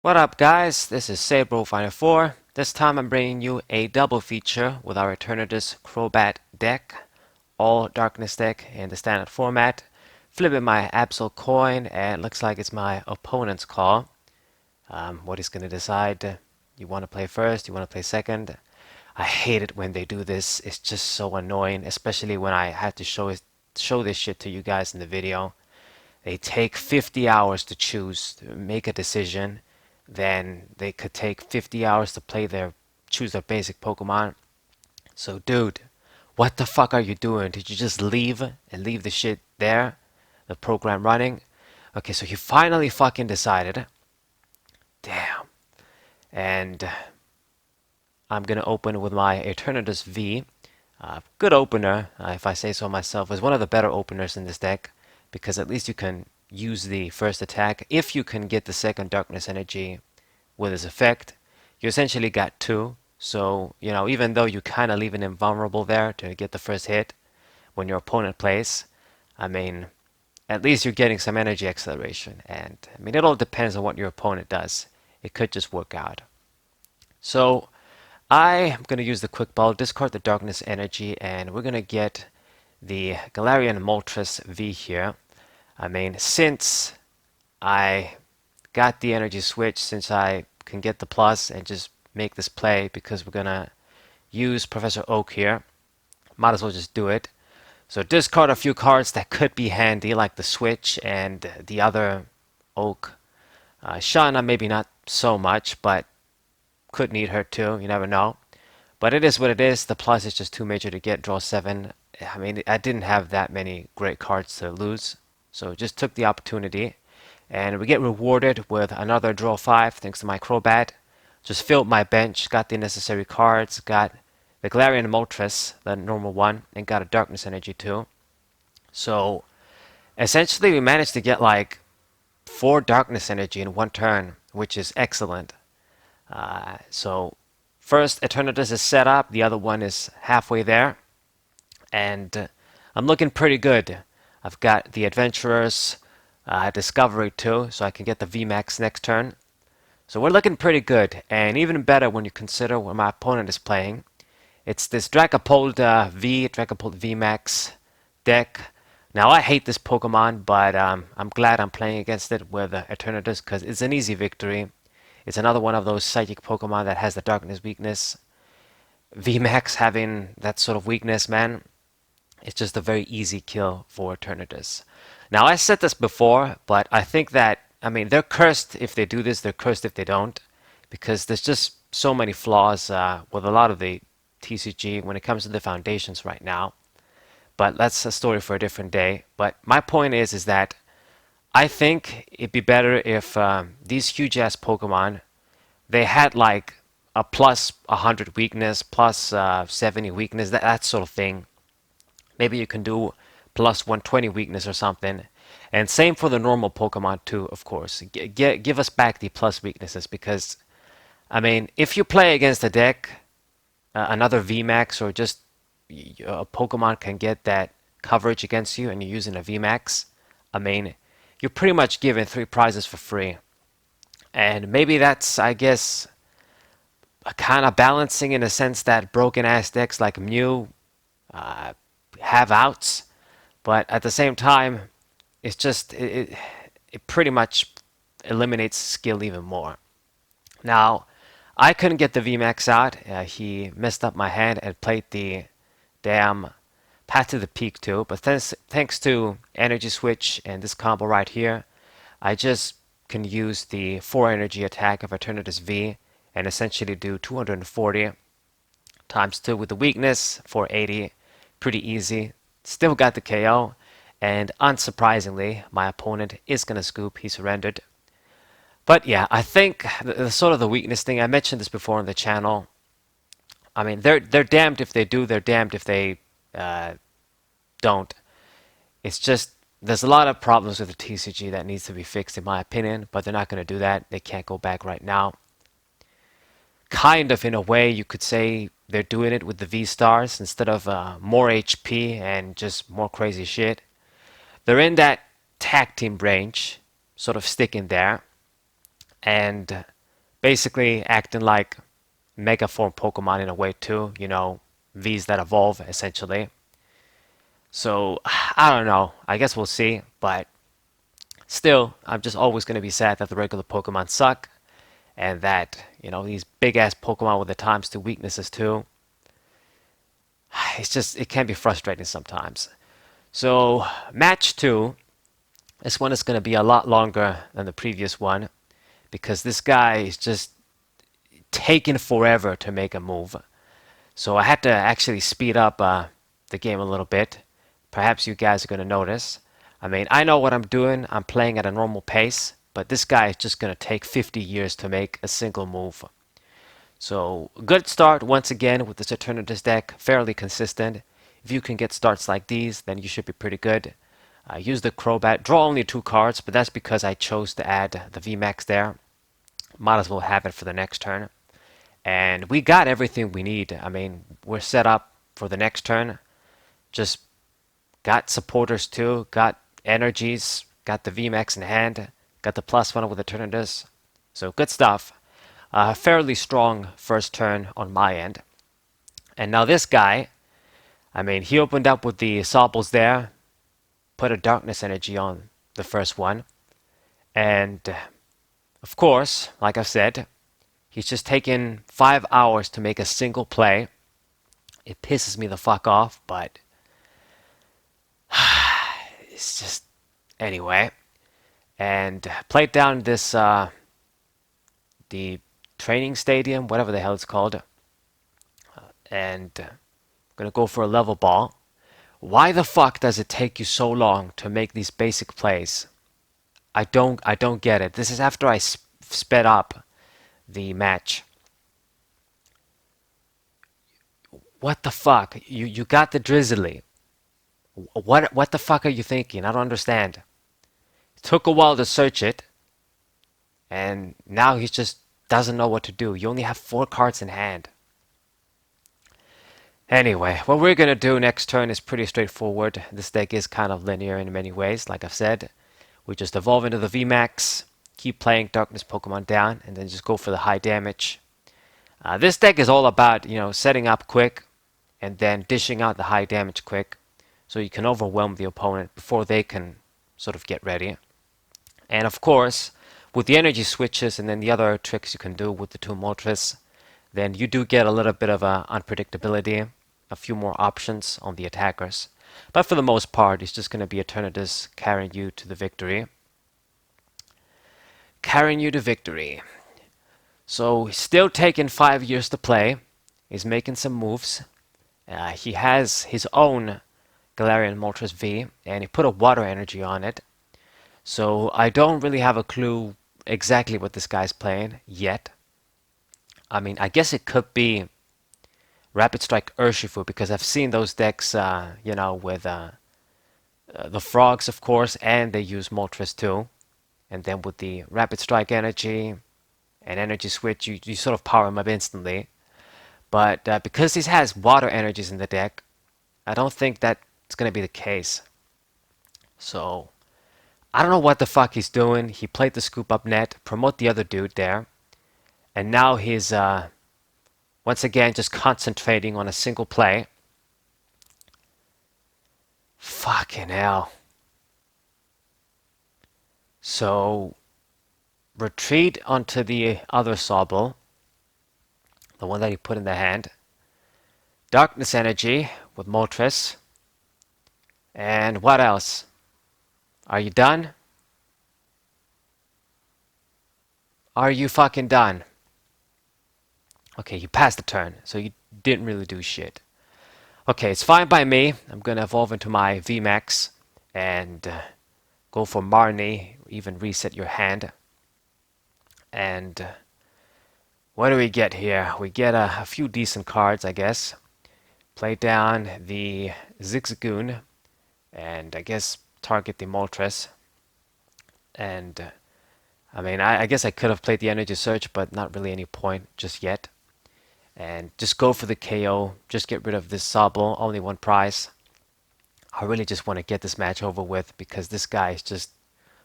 What up guys, this is Sabro594. This time I'm bringing you a double feature with our Eternatus Crobat deck, all darkness deck in the standard format. Flipping my Absol coin and looks like it's my opponent's call. What he's going to decide, you want to play first, you want to play second. I hate it when they do this, it's just so annoying, especially when I had to show this shit to you guys in the video. They take 50 hours to make a decision. Then they could take 50 hours to choose their basic Pokemon. So dude, what the fuck are you doing? Did you just leave and leave the shit there? The program running? Okay, so he finally fucking decided. Damn. And I'm gonna open with my Eternatus V. Good opener, if I say so myself. It was one of the better openers in this deck because at least you can use the first attack. If you can get the second Darkness Energy with his effect, you essentially got two. So, even though you kind of leave an invulnerable there to get the first hit when your opponent plays, I mean, at least you're getting some energy acceleration. And, I mean, it all depends on what your opponent does. It could just work out. So, I'm going to use the Quick Ball, discard the Darkness Energy, and we're going to get the Galarian Moltres V here. I mean, since I got the energy switch, since I can get the plus and just make this play because we're going to use Professor Oak here, might as well just do it. So discard a few cards that could be handy, like the switch and the other Oak. Shauna, maybe not so much, but could need her too. You never know. But it is what it is. The plus is just too major to get. Draw 7. I mean, I didn't have that many great cards to lose. So just took the opportunity. And we get rewarded with another draw 5 thanks to my Crobat. Just filled my bench, got the necessary cards, got the Galarian Moltres, the normal one, and got a Darkness Energy too. So essentially we managed to get like 4 Darkness Energy in one turn, which is excellent. So first Eternatus is set up, the other one is halfway there, and I'm looking pretty good. I've got the Adventurers, Discovery too, so I can get the VMAX next turn. So we're looking pretty good, and even better when you consider what my opponent is playing. It's this Dragapult Dragapult VMAX deck. Now I hate this Pokemon, but I'm glad I'm playing against it with Eternatus because it's an easy victory. It's another one of those psychic Pokemon that has the darkness weakness. VMAX having that sort of weakness, man, it's just a very easy kill for Eternatus. Now, I said this before, but I think that, I mean, they're cursed if they do this, they're cursed if they don't, because there's just so many flaws with a lot of the TCG when it comes to the foundations right now. But that's a story for a different day. But my point is that I think it'd be better if these huge ass Pokemon, they had like a plus 100 weakness, plus 70 weakness, that sort of thing. Maybe you can do plus 120 weakness or something. And same for the normal Pokemon too, of course. Give us back the plus weaknesses because, I mean, if you play against a deck, another VMAX or just a Pokemon can get that coverage against you and you're using a VMAX, I mean, you're pretty much given 3 prizes for free. And maybe that's, I guess, kind of balancing in a sense that broken ass decks like Mew have outs, but at the same time, it's just it pretty much eliminates skill even more. Now, I couldn't get the VMAX out. He messed up my hand and played the damn Path to the Peak too. But thanks to Energy Switch and this combo right here, I just can use the 4 energy attack of Eternatus V and essentially do 240 times 2 with the weakness, 480. Pretty easy. Still got the KO. And unsurprisingly, my opponent is going to scoop. He surrendered. But yeah, I think the sort of the weakness thing, I mentioned this before on the channel. I mean, they're damned if they do, they're damned if they don't. It's just, there's a lot of problems with the TCG that needs to be fixed in my opinion, but they're not going to do that. They can't go back right now. Kind of in a way, you could say they're doing it with the V-Stars instead of more HP and just more crazy shit. They're in that tag team range, sort of sticking there. And basically acting like Mega Form Pokemon in a way too, you know, V's that evolve essentially. So I don't know. I guess we'll see, but still, I'm just always going to be sad that the regular Pokemon suck and that, you know, these big ass Pokemon with the times two weaknesses too. It's just, it can be frustrating sometimes. So, match two, this one is going to be a lot longer than the previous one because this guy is just taking forever to make a move. So, I had to actually speed up the game a little bit. Perhaps you guys are going to notice. I mean, I know what I'm doing, I'm playing at a normal pace, but this guy is just going to take 50 years to make a single move. So, good start once again with this Eternatus deck, fairly consistent. If you can get starts like these, then you should be pretty good. Use the Crobat, draw only 2 cards, but that's because I chose to add the VMAX there. Might as well have it for the next turn. And we got everything we need. I mean, we're set up for the next turn. Just got supporters too, got energies, got the VMAX in hand, got the +1 with Eternatus. So good stuff. Fairly strong first turn on my end. And now this guy, I mean, he opened up with the Sobbles there, put a Darkness Energy on the first one. And, of course, like I said, he's just taken 5 hours to make a single play. It pisses me the fuck off, but it's just... Anyway. And played down this, the training stadium, whatever the hell it's called. And I'm gonna go for a level ball. Why the fuck does it take you so long to make these basic plays? I don't get it. This is after I sped up the match. What the fuck? You got the Drizzly. What the fuck are you thinking? I don't understand. It took a while to search it, and now he just doesn't know what to do. You only have 4 cards in hand. Anyway, what we're gonna do next turn is pretty straightforward. This deck is kind of linear in many ways, like I've said. We just evolve into the VMAX, keep playing Darkness Pokemon down, and then just go for the high damage. This deck is all about, you know, setting up quick and then dishing out the high damage quick so you can overwhelm the opponent before they can sort of get ready. And of course, with the energy switches and then the other tricks you can do with the 2 Moltres, then you do get a little bit of unpredictability, a few more options on the attackers. But for the most part, it's just going to be Eternatus carrying you to the victory. Carrying you to victory. So, still taking 5 years to play. He's making some moves. He has his own Galarian Moltres V, and he put a water energy on it. So, I don't really have a clue exactly what this guy's playing yet. I mean, I guess it could be Rapid Strike Urshifu because I've seen those decks, you know, with the frogs, of course, and they use Moltres too. And then with the Rapid Strike energy and energy switch, you sort of power him up instantly. But because he has water energies in the deck, I don't think that's going to be the case. So, I don't know what the fuck he's doing. He played the scoop up net, promote the other dude there. And now he's, once again, just concentrating on a single play. Fucking hell. So, retreat onto the other Sobble. The one that he put in the hand. Darkness Energy with Moltres. And what else? Are you done? Are you fucking done? Okay, you passed the turn, so you didn't really do shit. Okay, it's fine by me. I'm gonna evolve into my VMAX and go for Marnie, even reset your hand. And what do we get here? We get a few decent cards, I guess. Play down the Zigzagoon, and I guess target the Moltres. And I mean, I guess I could have played the Energy Surge, but not really any point just yet. And just go for the KO. Just get rid of this Sobble. Only 1 prize. I really just want to get this match over with because this guy is just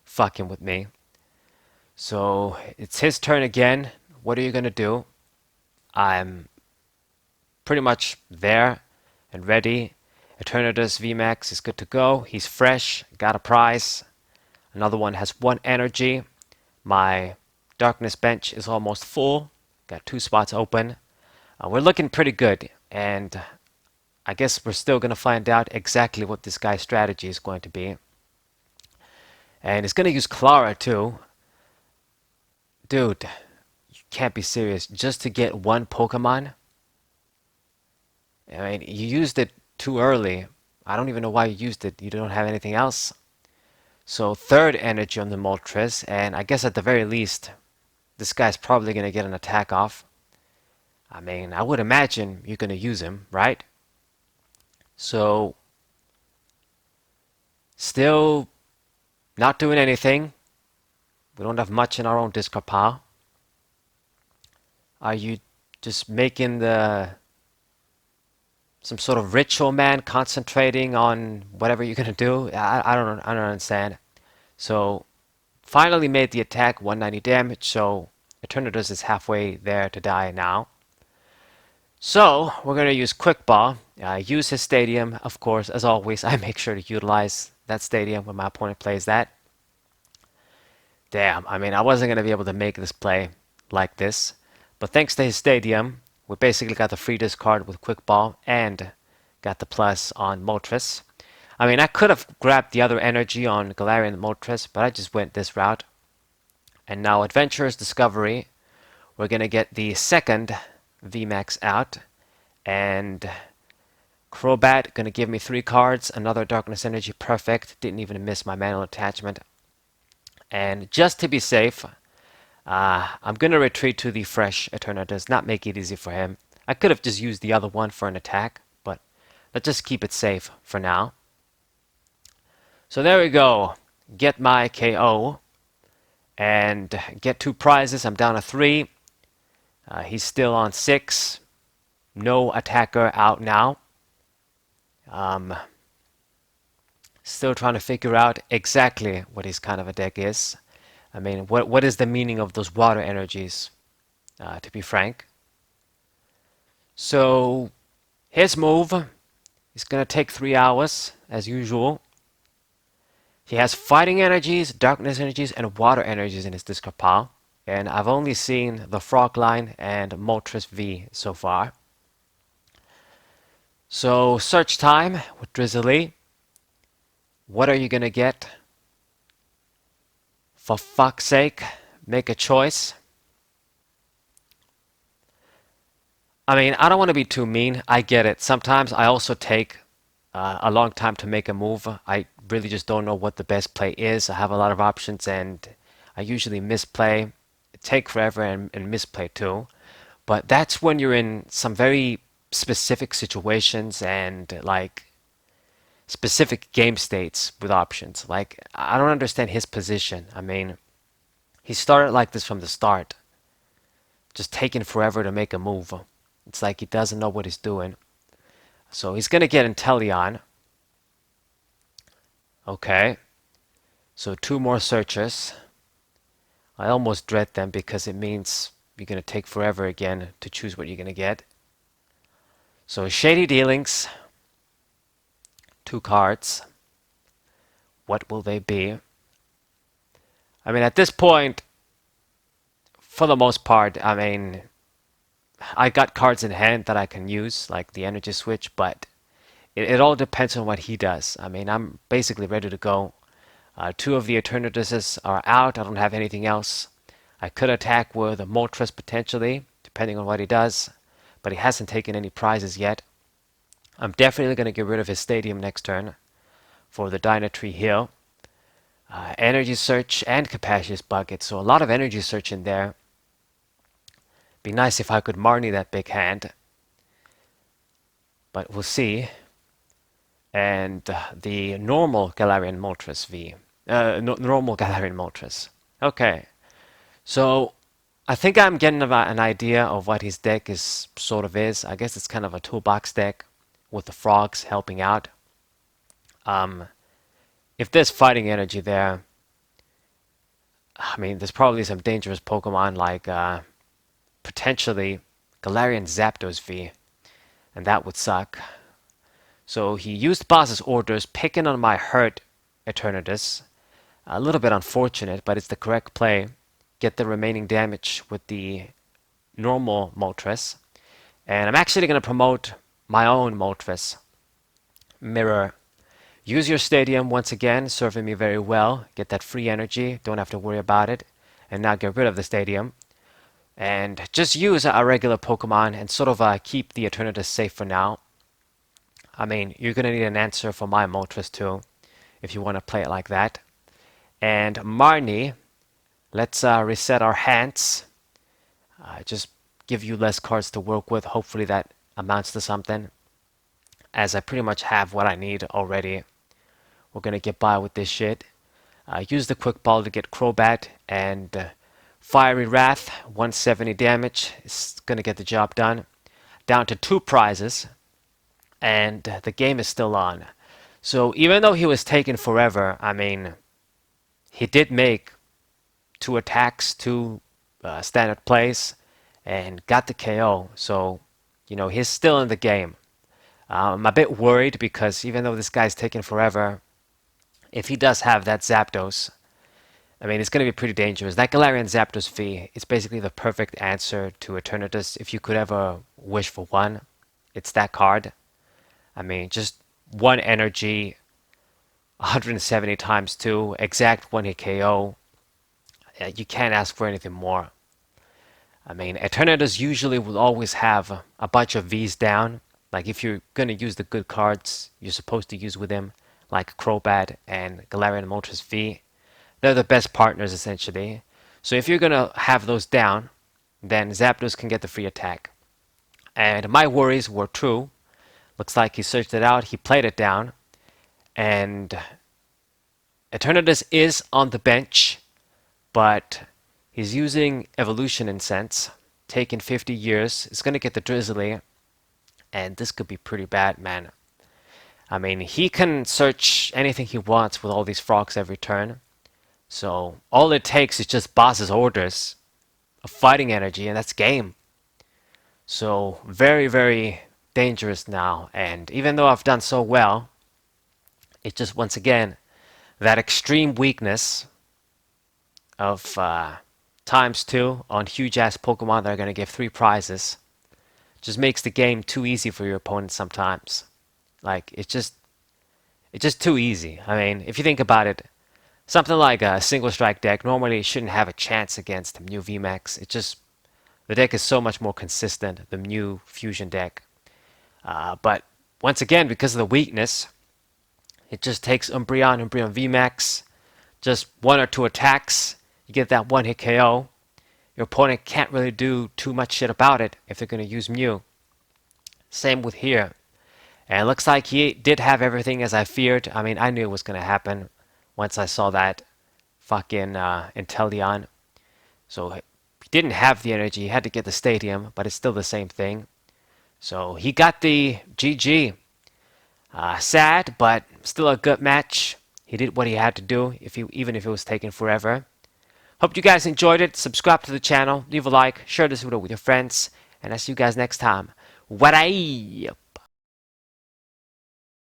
fucking with me. So it's his turn again what are you gonna do? I'm pretty much there and ready. Eternatus VMAX is good to go. He's fresh, got a prize. Another one has 1 energy. My darkness bench is almost full. Got 2 spots open. We're looking pretty good, and I guess we're still going to find out exactly what this guy's strategy is going to be. And he's going to use Clara too. Dude, you can't be serious. Just to get 1 Pokemon? I mean, you used it too early. I don't even know why you used it. You don't have anything else. So 3rd energy on the Moltres, and I guess at the very least, this guy's probably going to get an attack off. I mean, I would imagine you're going to use him, right? So, still not doing anything. We don't have much in our own discard pile. Are you just making some sort of ritual, man, concentrating on whatever you're gonna do? I don't understand. So finally made the attack, 190 damage. So Eternatus is halfway there to die now. So we're gonna use Quick Ball. Use his stadium, of course. As always, I make sure to utilize that stadium when my opponent plays that. Damn, I mean, I wasn't going to be able to make this play like this. But thanks to his stadium, we basically got the free discard with Quick Ball and got the plus on Moltres. I mean, I could have grabbed the other energy on Galarian and Moltres, but I just went this route. And now Adventurer's Discovery. We're going to get the 2nd VMAX out. And Crobat going to give me 3 cards. Another Darkness Energy, perfect. Didn't even miss my manual attachment. And just to be safe, I'm going to retreat to the fresh Eternatus, not make it easy for him. I could have just used the other one for an attack, but let's just keep it safe for now. So there we go. Get my KO and get 2 prizes. I'm down to 3. He's still on 6. No attacker out now. Still trying to figure out exactly what his kind of a deck is. I mean, what is the meaning of those water energies, to be frank. So, his move is going to take 3 hours, as usual. He has fighting energies, darkness energies, and water energies in his discard pile. And I've only seen the Frog line and Moltres V so far. So, search time with Drizzly. What are you going to get? For fuck's sake, make a choice. I mean, I don't want to be too mean. I get it. Sometimes I also take a long time to make a move. I really just don't know what the best play is. I have a lot of options and I usually misplay, take forever and misplay too. But that's when you're in some very specific situations and like specific game states with options. Like, I don't understand his position. I mean, he started like this from the start, just taking forever to make a move. It's like he doesn't know what he's doing. So he's gonna get Inteleon. Okay. So 2 more searches. I almost dread them because it means you're gonna take forever again to choose what you're gonna get. So Shady Dealings. 2 cards. What will they be? I mean, at this point, for the most part, I mean, I got cards in hand that I can use, like the Energy Switch, but it all depends on what he does. I mean, I'm basically ready to go. 2 of the Eternatuses are out. I don't have anything else. I could attack with a Moltres potentially, depending on what he does, but he hasn't taken any prizes yet. I'm definitely going to get rid of his stadium next turn for the Dynatree Hill. Energy Search and Capacious Bucket, so a lot of Energy Search in there. Be nice if I could Marnie that big hand, but we'll see. And the normal Galarian Moltres V. Normal Galarian Moltres. Okay, so I think I'm getting about an idea of what his deck is sort of is. I guess it's kind of a toolbox deck with the frogs helping out. If there's fighting energy there, I mean, there's probably some dangerous Pokemon like potentially Galarian Zapdos V, and that would suck. So he used boss's orders, picking on my hurt Eternatus. A little bit unfortunate, but it's the correct play. Get the remaining damage with the normal Moltres. And I'm actually going to promote my own Moltres. Mirror. Use your stadium once again, serving me very well. Get that free energy, don't have to worry about it. And now get rid of the stadium. And just use a regular Pokemon and sort of keep the Eternatus safe for now. I mean, you're going to need an answer for my Moltres too, if you want to play it like that. And Marnie, let's reset our hands. Just give you less cards to work with. Hopefully that amounts to something, as I pretty much have what I need already. We're going to get by with this shit. Use the Quick Ball to get Crobat, and Fiery Wrath, 170 damage. It's going to get the job done. Down to 2 prizes, and the game is still on. So even though he was taking forever, I mean, he did make 2 attacks, 2 standard plays, and got the KO. So, you know, he's still in the game. I'm a bit worried because even though this guy's taking forever, if he does have that Zapdos, I mean, it's going to be pretty dangerous. That Galarian Zapdos V is basically the perfect answer to Eternatus. If you could ever wish for one, it's that card. I mean, just 1 energy, 170 times 2, exact 1-hit KO. You can't ask for anything more. I mean, Eternatus usually will always have a bunch of Vs down. Like, if you're going to use the good cards you're supposed to use with him, like Crobat and Galarian Moltres V, they're the best partners, essentially. So if you're going to have those down, then Zapdos can get the free attack. And my worries were true. Looks like he searched it out, he played it down, and Eternatus is on the bench, but he's using Evolution Incense, taking 50 years. It's going to get the Drizzly, and this could be pretty bad, man. I mean, he can search anything he wants with all these frogs every turn. So all it takes is just boss's orders of fighting energy, and that's game. So very, very dangerous now. And even though I've done so well, it's just, once again, that extreme weakness of ×2 on huge ass Pokemon that are going to give 3 prizes just makes the game too easy for your opponent sometimes. Like, it's just too easy. I mean, if you think about it, something like a single strike deck normally shouldn't have a chance against Mew VMAX. It just, the deck is so much more consistent, the Mew fusion deck. But once again, because of the weakness, it just takes Umbreon VMAX, just 1 or 2 attacks, you get that 1-hit KO. Your opponent can't really do too much shit about it if they're going to use Mew. Same with here. And it looks like he did have everything as I feared. I mean, I knew it was going to happen once I saw that fucking Inteleon. So he didn't have the energy, he had to get the stadium, but it's still the same thing. So he got the GG. Sad, but still a good match. He did what he had to do, even if it was taking forever. Hope you guys enjoyed it. Subscribe to the channel, leave a like, share this video with your friends, and I'll see you guys next time. What